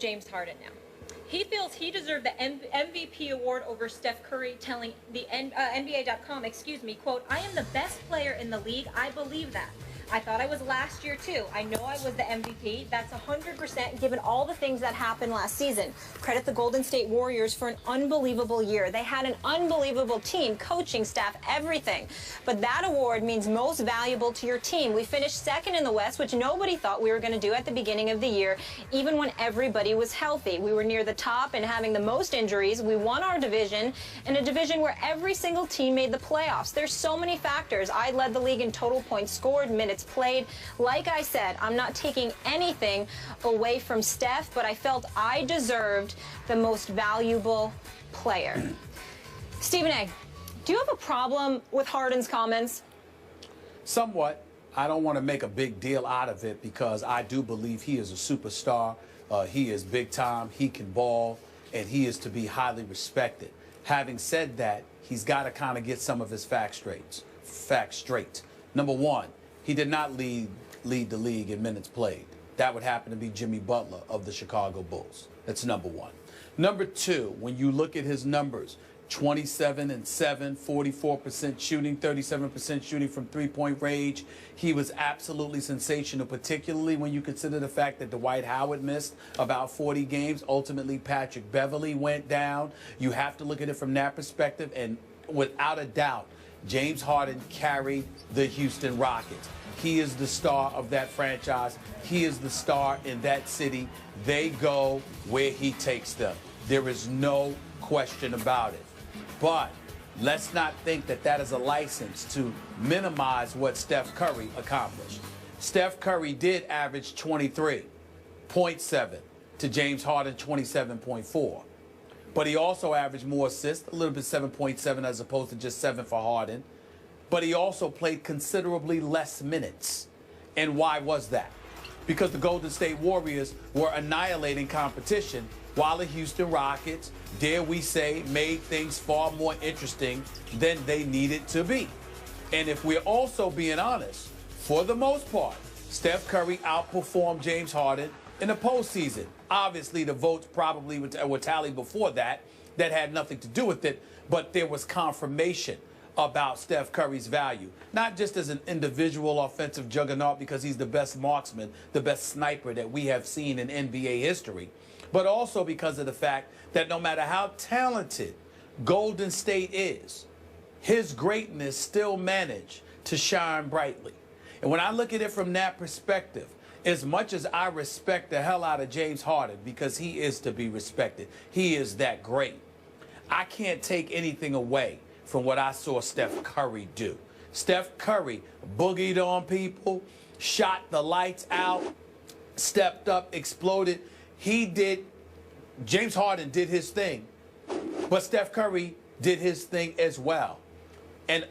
James Harden now. He feels he deserved the MVP award over Steph Curry, telling the NBA.com, quote, "I am the best player in the league. I believe that. I thought I was last year too. I know I was the MVP. That's 100% given all the things that happened last season. Credit the Golden State Warriors for an unbelievable year. They had an unbelievable team, coaching staff, everything. But that award means most valuable to your team. We finished second in the West, which nobody thought we were going to do at the beginning of the year, even when everybody was healthy. We were near the top and having the most injuries. We won our division, in a division where every single team made the playoffs. There's so many factors. I led the league in total points scored, minutes played. Like I said, I'm not taking anything away from Steph, but I felt I deserved the most valuable player." Stephen A., do you have a problem with Harden's comments? Somewhat. I don't want to make a big deal out of it because I do believe he is a superstar. He is big time. He can ball, and he is to be highly respected. Having said that, he's got to kind of get some of his facts straight. Number one, he did not lead the league in minutes played. That would happen to be Jimmy Butler of the Chicago Bulls. That's number one. Number two, when you look at his numbers, 27 and 7, 44% shooting, 37% shooting from three-point range. He was absolutely sensational, particularly when you consider the fact that Dwight Howard missed about 40 games. Ultimately, Patrick Beverley went down. You have to look at it from that perspective, and without a doubt, James Harden carried the Houston Rockets. He is the star of that franchise. He is the star in that city. They go where he takes them. There is no question about it. But let's not think that that is a license to minimize what Steph Curry accomplished. Steph Curry did average 23.7 to James Harden 27.4. But he also averaged more assists, a little bit 7.7 as opposed to just 7 for Harden. But he also played considerably less minutes. And why was that? Because the Golden State Warriors were annihilating competition while the Houston Rockets, dare we say, made things far more interesting than they needed to be. And if we're also being honest, for the most part, Steph Curry outperformed James Harden in the postseason. Obviously, the votes probably were tallied before that. That had nothing to do with it, but there was confirmation about Steph Curry's value, not just as an individual offensive juggernaut because he's the best marksman, the best sniper that we have seen in NBA history, but also because of the fact that no matter how talented Golden State is, his greatness still managed to shine brightly. And when I look at it from that perspective, as much as I respect the hell out of James Harden because he is to be respected, he is that great, I can't take anything away from what I saw Steph Curry do. Steph Curry boogied on people, shot the lights out, stepped up, exploded. James Harden did his thing, but Steph Curry did his thing as well. And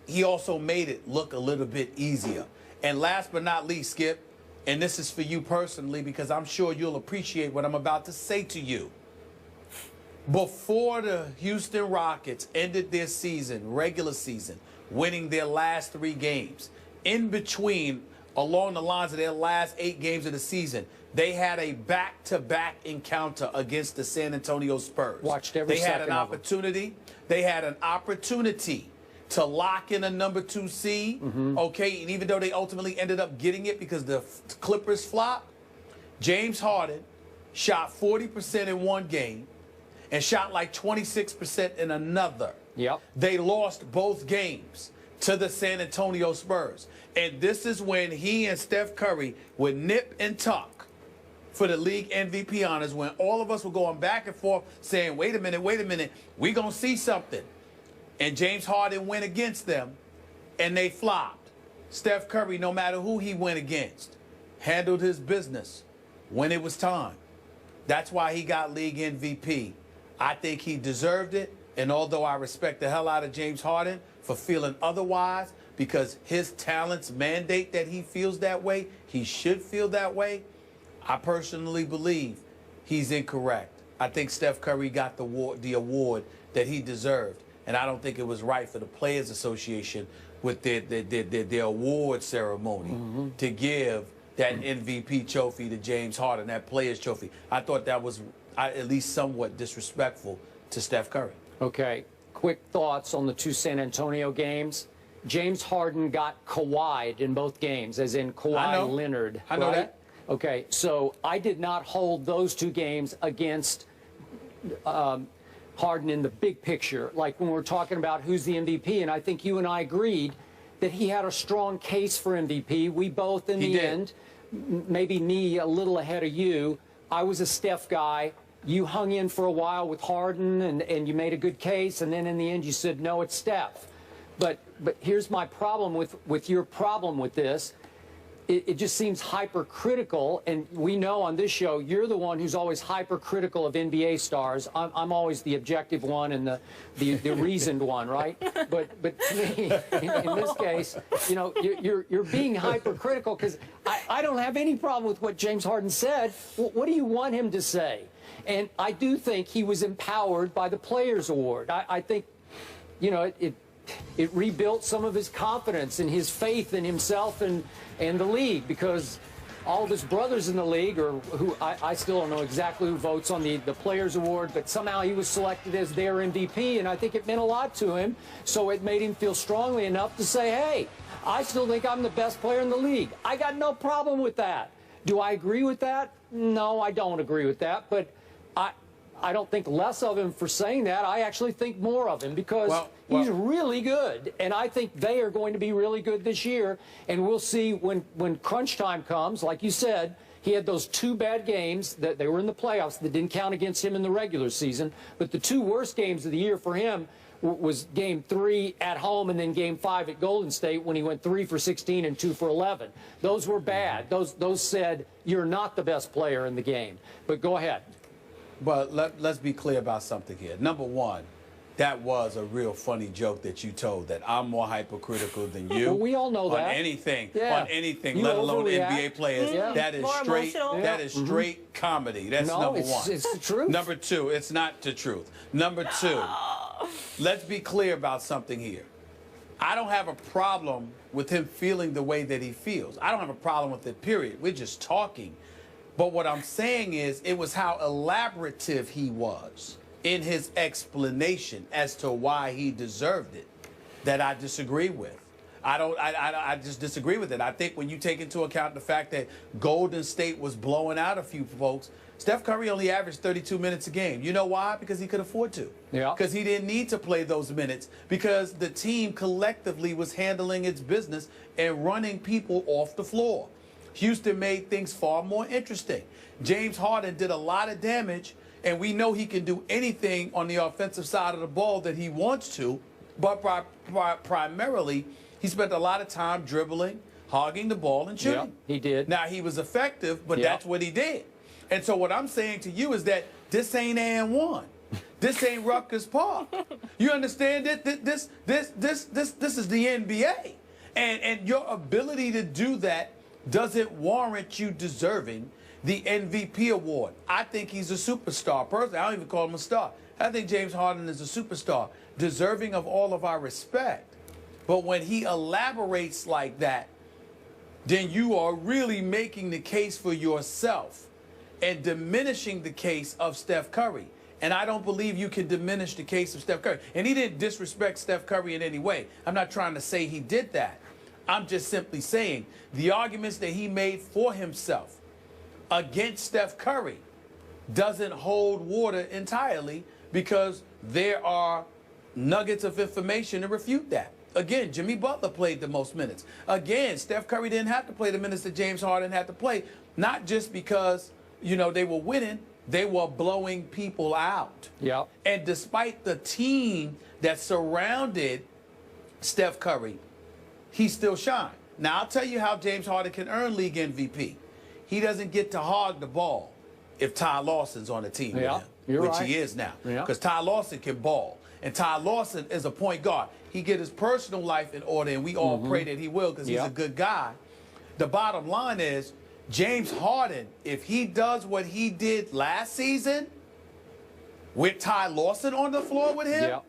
he also made it look a little bit easier. And last but not least, Skip, and this is for you personally because I'm sure you'll appreciate what I'm about to say to you. Before the Houston Rockets ended their season, regular season, winning their last 3 games, in between, along the lines of their last 8 games of the season, they had a back-to-back encounter against the San Antonio Spurs. Watched every second of them. They had an opportunity to lock in a number 2 seed, okay? And even though they ultimately ended up getting it because the Clippers flopped, James Harden shot 40% in one game and shot like 26% in another. Yep. They lost both games to the San Antonio Spurs. And this is when he and Steph Curry would nip and tuck for the league MVP honors, when all of us were going back and forth saying, wait a minute, we gonna see something. And James Harden went against them, and they flopped. Steph Curry, no matter who he went against, handled his business when it was time. That's why he got league MVP. I think he deserved it, and although I respect the hell out of James Harden for feeling otherwise, because his talents mandate that he feels that way, he should feel that way, I personally believe he's incorrect. I think Steph Curry got the award that he deserved. And I don't think it was right for the Players Association with their award ceremony to give that MVP trophy to James Harden, that Players Trophy. I thought that was at least somewhat disrespectful to Steph Curry. Okay, quick thoughts on the two San Antonio games. James Harden got Kawhi'd in both games, as in Kawhi Leonard. I know right? that. Okay, so I did not hold those two games against Harden in the big picture, like when we're talking about who's the MVP, and I think you and I agreed that he had a strong case for MVP. We both, in the end, maybe me a little ahead of you, I was a Steph guy. You hung in for a while with Harden, and you made a good case, and then in the end you said, no, it's Steph. But here's my problem with your problem with this. It just seems hypercritical, and we know on this show you're the one who's always hypercritical of NBA stars. I'm always the objective one and the reasoned one, right? But to me, in this case, you know, you're being hypercritical because I don't have any problem with what James Harden said. What do you want him to say? And I do think he was empowered by the Players Award. I think, you know, it rebuilt some of his confidence and his faith in himself and the league, because all of his brothers in the league, or who I still don't know exactly who votes on the Players Award, but somehow he was selected as their MVP, and I think it meant a lot to him. So it made him feel strongly enough to say, hey, I still think I'm the best player in the league. I got no problem with that. Do I agree with that? No, I don't agree with that, but I don't think less of him for saying that. I actually think more of him because he's really good, and I think they are going to be really good this year. And we'll see when crunch time comes. Like you said, he had those two bad games that they were in the playoffs that didn't count against him in the regular season. But the two worst games of the year for him was Game 3 at home and then Game 5 at Golden State when he went 3 for 16 and 2 for 11. Those were bad. Those said you're not the best player in the game. But go ahead. But let's be clear about something here. Number one, that was a real funny joke that you told, that I'm more hypercritical than you. Well, we all know that. On anything, You let alone overreact. NBA players. That is More straight. emotional. That is straight comedy. That's number one. It's the truth. Number two, it's not the truth. Number two, let's be clear about something here. I don't have a problem with him feeling the way that he feels. I don't have a problem with it, period. We're just talking. But what I'm saying is, it was how elaborative he was in his explanation as to why he deserved it that I disagree with. I just disagree with it. I think when you take into account the fact that Golden State was blowing out a few folks, Steph Curry only averaged 32 minutes a game. You know why? Because he could afford to. Yeah. Because he didn't need to play those minutes, because the team collectively was handling its business and running people off the floor. Houston made things far more interesting. James Harden did a lot of damage, and we know he can do anything on the offensive side of the ball that he wants to, but primarily he spent a lot of time dribbling, hogging the ball, and shooting. Yeah, he did. Now, he was effective, but that's what he did. And so what I'm saying to you is that this ain't AN1. This ain't Rutgers Park. You understand it? This is the NBA. And your ability to do that doesn't warrant you deserving the MVP award. I think he's a superstar. Personally, I don't even call him a star. I think James Harden is a superstar, deserving of all of our respect. But when he elaborates like that, then you are really making the case for yourself and diminishing the case of Steph Curry. And I don't believe you can diminish the case of Steph Curry. And he didn't disrespect Steph Curry in any way. I'm not trying to say he did that. I'm just simply saying the arguments that he made for himself against Steph Curry doesn't hold water entirely, because there are nuggets of information to refute that. Again, Jimmy Butler played the most minutes. Again, Steph Curry didn't have to play the minutes that James Harden had to play, not just because, you know, they were winning, they were blowing people out. Yeah. And despite the team that surrounded Steph Curry, he still shined. Now, I'll tell you how James Harden can earn league MVP. He doesn't get to hog the ball if Ty Lawson's on the team with him, which he is now. Because Ty Lawson can ball. And Ty Lawson is a point guard. He get his personal life in order, and we all pray that he will, because he's a good guy. The bottom line is, James Harden, if he does what he did last season with Ty Lawson on the floor with him,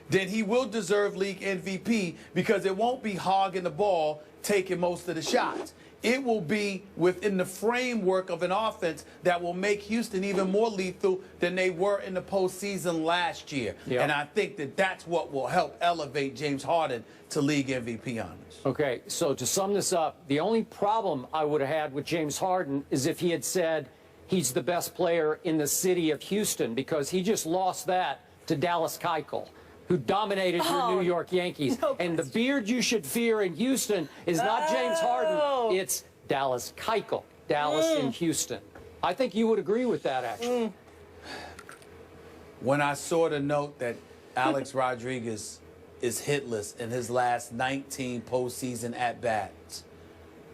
then he will deserve league MVP, because it won't be hogging the ball, taking most of the shots. It will be within the framework of an offense that will make Houston even more lethal than they were in the postseason last year. Yep. And I think that that's what will help elevate James Harden to league MVP honors. Okay, so to sum this up, the only problem I would have had with James Harden is if he had said he's the best player in the city of Houston, because he just lost that to Dallas Keuchel, who dominated your New York Yankees. No and the beard you should fear in Houston is not James Harden, it's Dallas Keuchel, Dallas in Houston. I think you would agree with that, actually. When I saw the note that Alex Rodriguez is hitless in his last 19 postseason at-bats,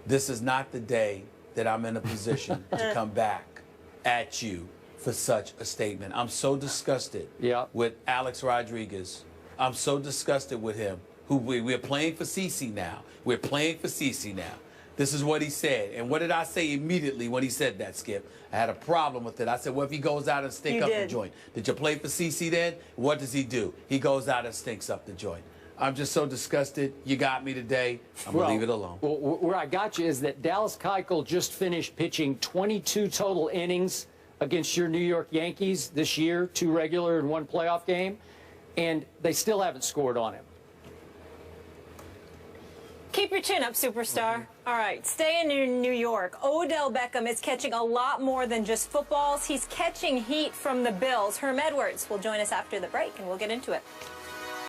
this is not the day that I'm in a position to come back at you for such a statement. I'm so disgusted with Alex Rodriguez. I'm so disgusted with him. We're playing for CeCe now. We're playing for CeCe now. This is what he said. And what did I say immediately when he said that, Skip? I had a problem with it. I said, well, if he goes out and stinks up the joint. Did you play for CeCe then? What does he do? He goes out and stinks up the joint. I'm just so disgusted. You got me today. I'm going to leave it alone. Well, where I got you is that Dallas Keuchel just finished pitching 22 total innings against your New York Yankees this year, 2 regular and 1 playoff game, and they still haven't scored on him. Keep your chin up, superstar. All right, stay in New York. Odell Beckham is catching a lot more than just footballs. He's catching heat from the Bills. Herm Edwards will join us after the break, and we'll get into it.